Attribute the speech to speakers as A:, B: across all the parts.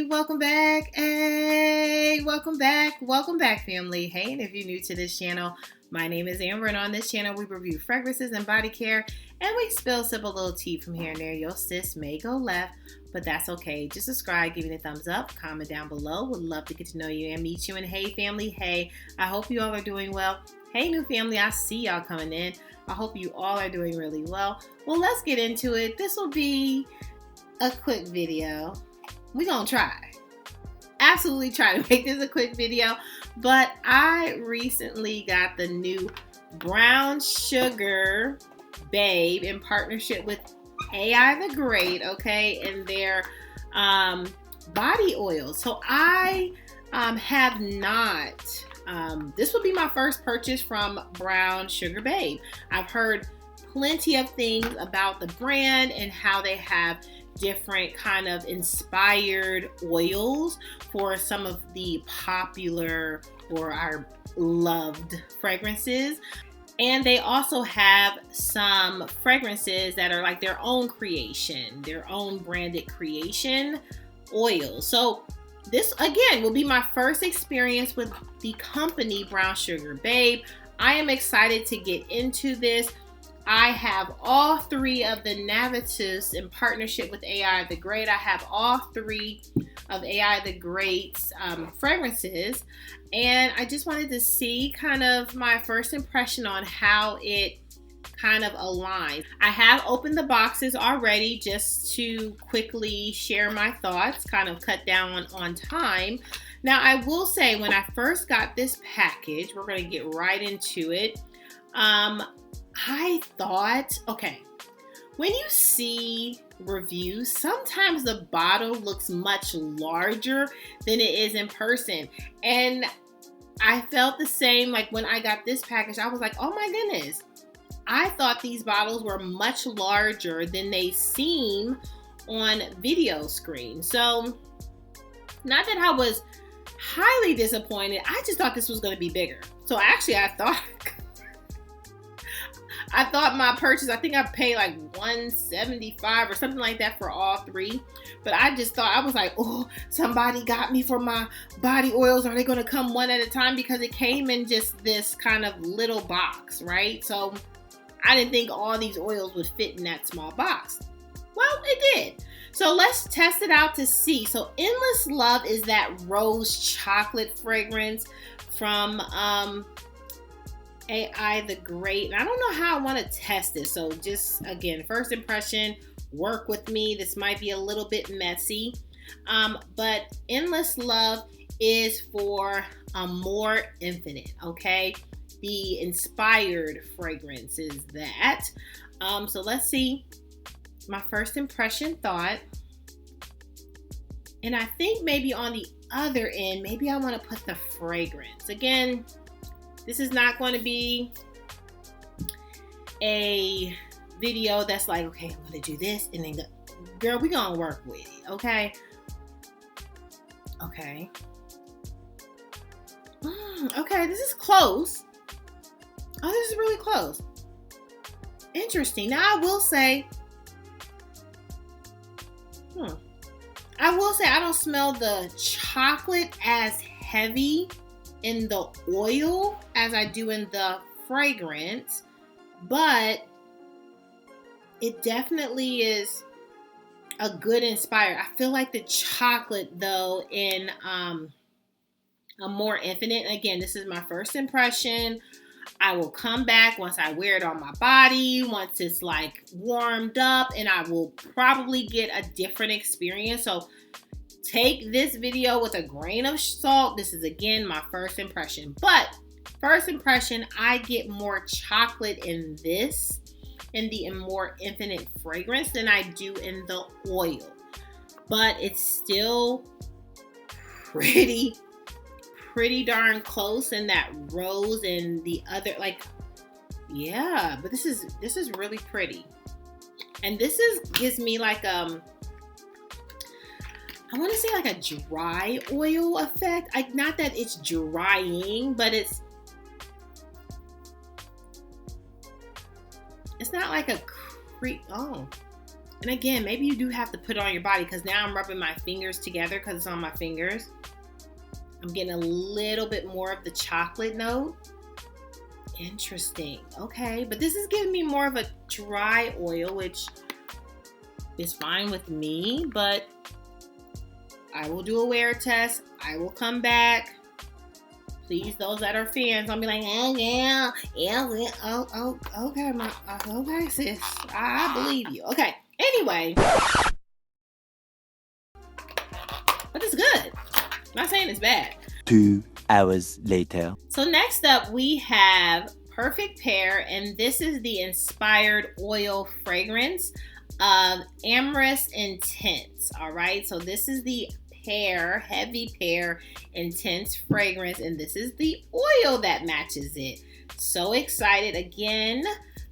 A: welcome back. Hey, welcome back, family. Hey, and if you're new to this channel, my name is Amber, and on this channel, we review fragrances and body care, and we sip a little tea from here and there. Your sis may go left, but that's okay. Just subscribe, give me a thumbs up, comment down below. Would love to get to know you and meet you. And hey, family, hey, I hope you all are doing well. Hey, new family, I see y'all coming in. I hope you all are doing really well. Well, let's get into it. This will be a quick video. We're gonna absolutely try to make this a quick video, but I recently got the new Brown Sugar Babe in partnership with AI the Great, okay, and their body oil. So I have not, this will be my first purchase from Brown Sugar Babe. I've heard plenty of things about the brand and how they have different kind of inspired oils for some of the popular or our loved fragrances. And they also have some fragrances that are like their own creation, their own branded creation oils. So this, again, will be my first experience with the company Brown Sugar Babe. I am excited to get into this. I have all three of the Navitus in partnership with AI the Great. I have all three of AI the Great's fragrances, and I just wanted to see kind of my first impression on how it kind of aligns. I have opened the boxes already just to quickly share my thoughts, kind of cut down on time. Now, I will say when I first got this package, we're going to get right into it. I thought, okay, when you see reviews, sometimes the bottle looks much larger than it is in person. And I felt the same, like when I got this package, I was like, oh my goodness. I thought these bottles were much larger than they seem on video screen. So, not that I was highly disappointed. I just thought this was going to be bigger. So actually, I thought my purchase, I think I paid like $175 or something like that for all three. But I just thought, I was like, oh, somebody got me for my body oils. Are they going to come one at a time? Because it came in just this kind of little box, right? So I didn't think all these oils would fit in that small box. Well, it did. So let's test it out to see. So Endless Love is that rose chocolate fragrance from AI the Great. And I don't know how I want to test this. So just, again, first impression, work with me. This might be a little bit messy. But Endless Love is for a more infinite, okay? The inspired fragrance is that. So let's see. My first impression thought. And I think maybe on the other end, maybe I want to put the fragrance. Again, this is not going to be a video that's like, okay, I'm going to do this and then go. Girl, we're going to work with it, okay? Okay. Okay, this is close. Oh, this is really close. Interesting. Now, I will say, I don't smell the chocolate as heavy in the oil as I do in the fragrance, but it definitely is a good inspired. I feel like the chocolate though in a more infinite. Again, this is my first impression. I will come back once I wear it on my body, once it's like warmed up, and I will probably get a different experience. So take this video with a grain of salt. This is, again, my first impression. But first impression, I get more chocolate in this, in the more infinite fragrance than I do in the oil. But it's still pretty darn close in that rose and the other, like, yeah, but this is really pretty. And this gives me like I want to say like a dry oil effect. Not that it's drying, but it's not like a creep. Oh, And again, maybe you do have to put it on your body because now I'm rubbing my fingers together because it's on my fingers. I'm getting a little bit more of the chocolate note. Interesting. Okay, but this is giving me more of a dry oil, which is fine with me, but I will do a wear test. I will come back. Please, those that are fans, don't be like, oh yeah, okay, okay, sis, I believe you. Okay, anyway, but it's good. I'm not saying it's bad.
B: 2 hours later.
A: So next up, we have Perfect Pear, and this is the inspired oil fragrance of Amorous Intense. All right, so this is the heavy pear intense fragrance, and this is the oil that matches it. So excited. Again,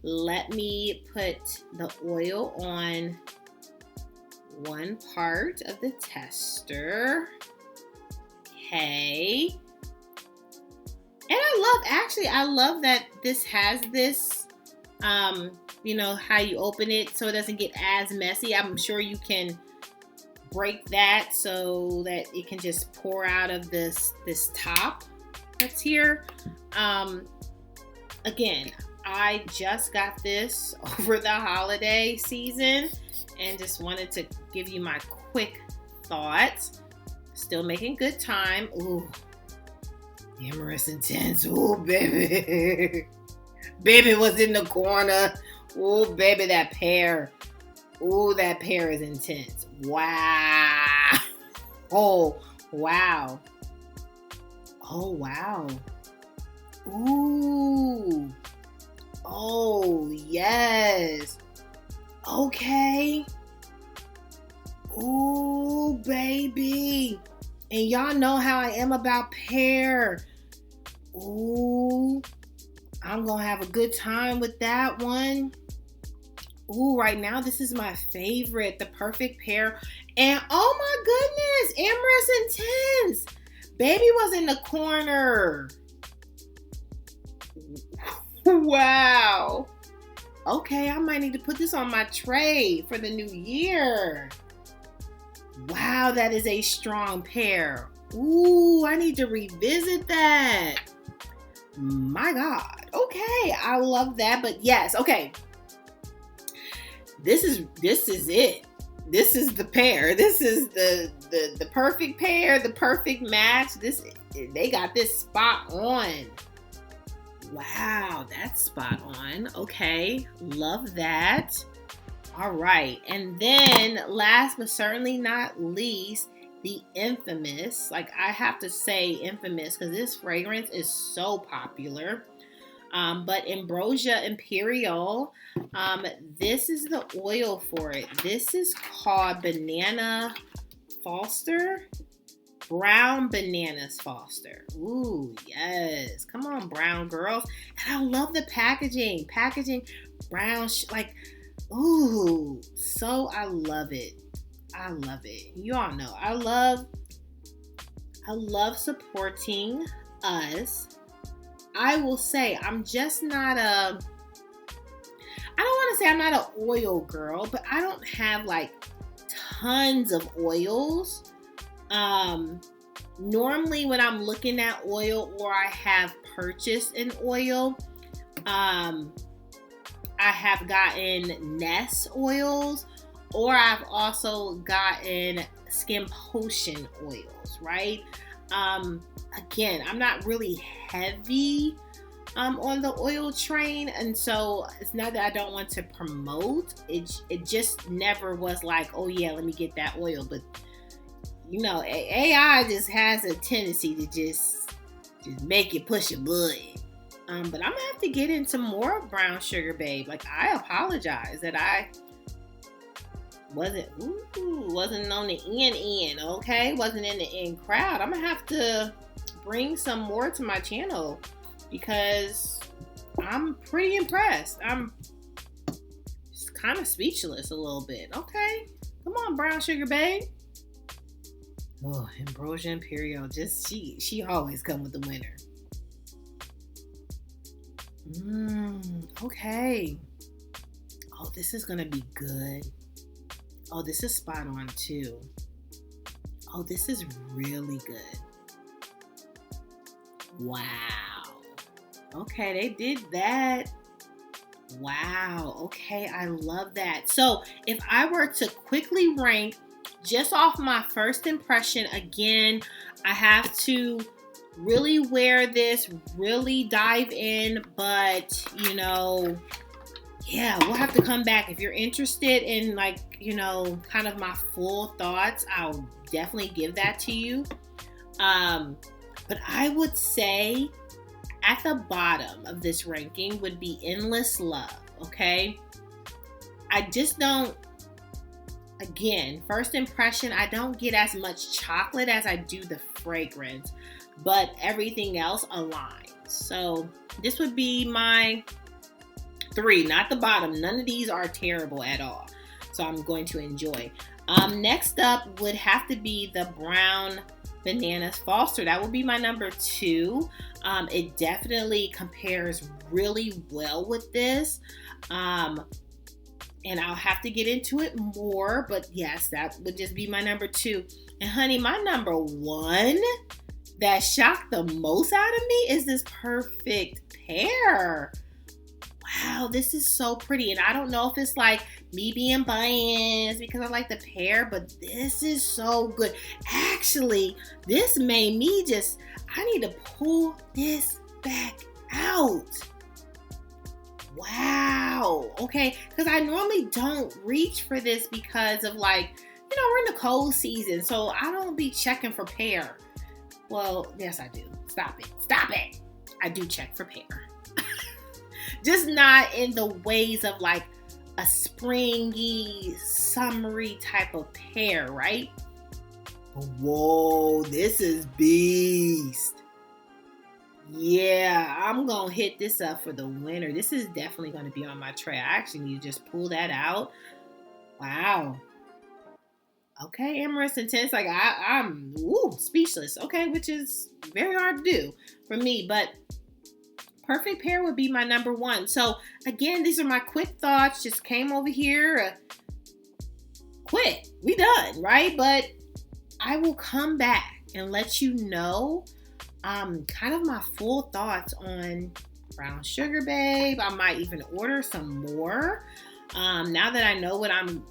A: let me put the oil on one part of the tester. Okay. And I love that this has this, you know, how you open it so it doesn't get as messy. I'm sure you can break that so that it can just pour out of this top that's here. Again, I just got this over the holiday season and just wanted to give you my quick thoughts. Still making good time. Ooh, Amorous Intense. Ooh, baby. Baby was in the corner. Ooh, baby, that pear. Ooh, that pear is intense. Wow. Oh, wow. Oh, wow. Ooh. Oh, yes. Okay. Ooh, baby. And y'all know how I am about pear. Ooh. I'm going to have a good time with that one. Ooh, right now, this is my favorite, the Perfect Pear. And oh my goodness, Amorous Intense. Baby was in the corner. Wow. Okay, I might need to put this on my tray for the new year. Wow, that is a strong pear. Ooh, I need to revisit that. My God. Okay, I love that. But yes, okay. This is it. This is the pear. This is the perfect pear, the perfect match. They got this spot on. Wow, that's spot on. Okay, love that. All right, and then last but certainly not least, the infamous, like I have to say infamous because this fragrance is so popular. But Ambrosia Imperial, this is the oil for it. This is called Banana Foster. Brown Bananas Foster. Ooh, yes. Come on, brown girls. And I love the packaging. Packaging, brown, ooh, so I love it. I love it. You all know I love supporting us. I will say I'm just not I don't want to say I'm not an oil girl, but I don't have like tons of oils. Normally when I'm looking at oil or I have purchased an oil, I have gotten Ness oils, or I've also gotten Skin Potion oils, right? Again, I'm not really heavy on the oil train, and so it's not that I don't want to promote. It just never was like, oh yeah, let me get that oil. But you know, AI just has a tendency to just make you push a button. But I'm gonna have to get into more Brown Sugar Babe. Like, I apologize that I wasn't on the end, okay? Wasn't in the in crowd. I'm gonna have to bring some more to my channel because I'm pretty impressed. I'm just kind of speechless a little bit. Okay, come on, Brown Sugar Babe. Oh, Ambrosia Imperial, just she always come with the winner. Okay. Oh, this is gonna be good. Oh, this is spot on too. Oh, this is really good. Wow. Okay, they did that. Wow. Okay, I love that. So if I were to quickly rank just off my first impression, again, I have to really wear this, really dive in, but yeah, we'll have to come back. If you're interested in kind of my full thoughts, I'll definitely give that to you. But I would say at the bottom of this ranking would be Endless Love, okay? I just don't, again, first impression, I don't get as much chocolate as I do the fragrance, but everything else aligns. So this would be my 3, not the bottom. None of these are terrible at all. So I'm going to enjoy. Next up would have to be the Brown Bananas Foster. That would be my number 2. It definitely compares really well with this. And I'll have to get into it more, but yes, that would just be my number 2. And honey, my number 1 that shocked the most out of me is this Perfect Pear. Wow, this is so pretty. And I don't know if it's like me being biased because I like the pear, but this is so good. Actually, this made me I need to pull this back out. Wow. Okay. Because I normally don't reach for this because of we're in the cold season. So I don't be checking for pear. Well, yes, I do. Stop it. I do check for pear. Just not in the ways of a springy, summery type of pear, right? Whoa, this is beast. Yeah, I'm going to hit this up for the winter. This is definitely going to be on my tray. I actually need to just pull that out. Wow. Okay, Amorous Intense. I'm speechless. Okay, which is very hard to do for me, but Perfect Pear would be my number 1. So again, these are my quick thoughts. Just came over here. Quit. We done, right? But I will come back and let you know kind of my full thoughts on Brown Sugar Babe. I might even order some more. Now that I know what I'm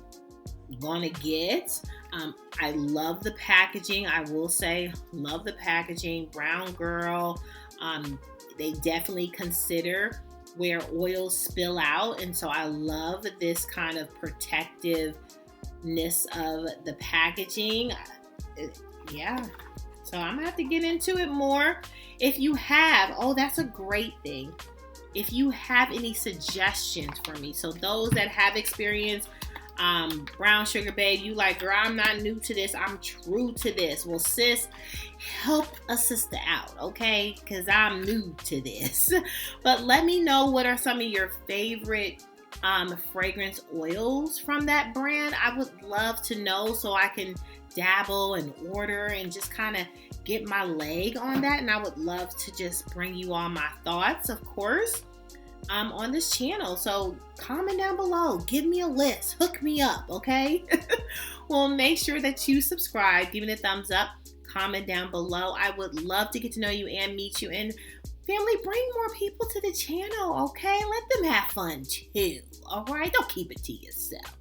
A: gonna get. I love the packaging. I will say, love the packaging. Brown Girl. They definitely consider where oils spill out. And so I love this kind of protectiveness of the packaging. Yeah. So I'm going to have to get into it more. If you have, that's a great thing. If you have any suggestions for me, so those that have experience Brown Sugar Babe, you girl, I'm not new to this. I'm true to this. Well, sis, help a sister out, okay? Because I'm new to this. But let me know what are some of your favorite fragrance oils from that brand. I would love to know so I can dabble and order and just kind of get my leg on that. And I would love to just bring you all my thoughts, of course, on this channel. So comment down below, give me a list, hook me up, okay? Well, make sure that you subscribe, give it a thumbs up, comment down below. I would love to get to know you and meet you, and family, bring more people to the channel, okay? Let them have fun too, all right? Don't keep it to yourself.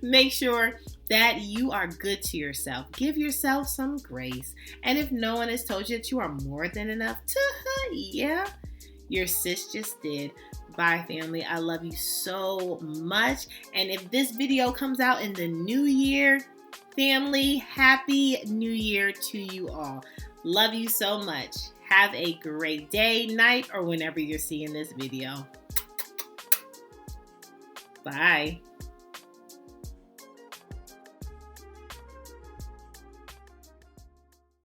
A: Make sure that you are good to yourself. Give yourself some grace. And if no one has told you that you are more than enough, yeah, your sis just did. Bye, family. I love you so much. And if this video comes out in the new year, family, happy new year to you all. Love you so much. Have a great day, night, or whenever you're seeing this video. Bye.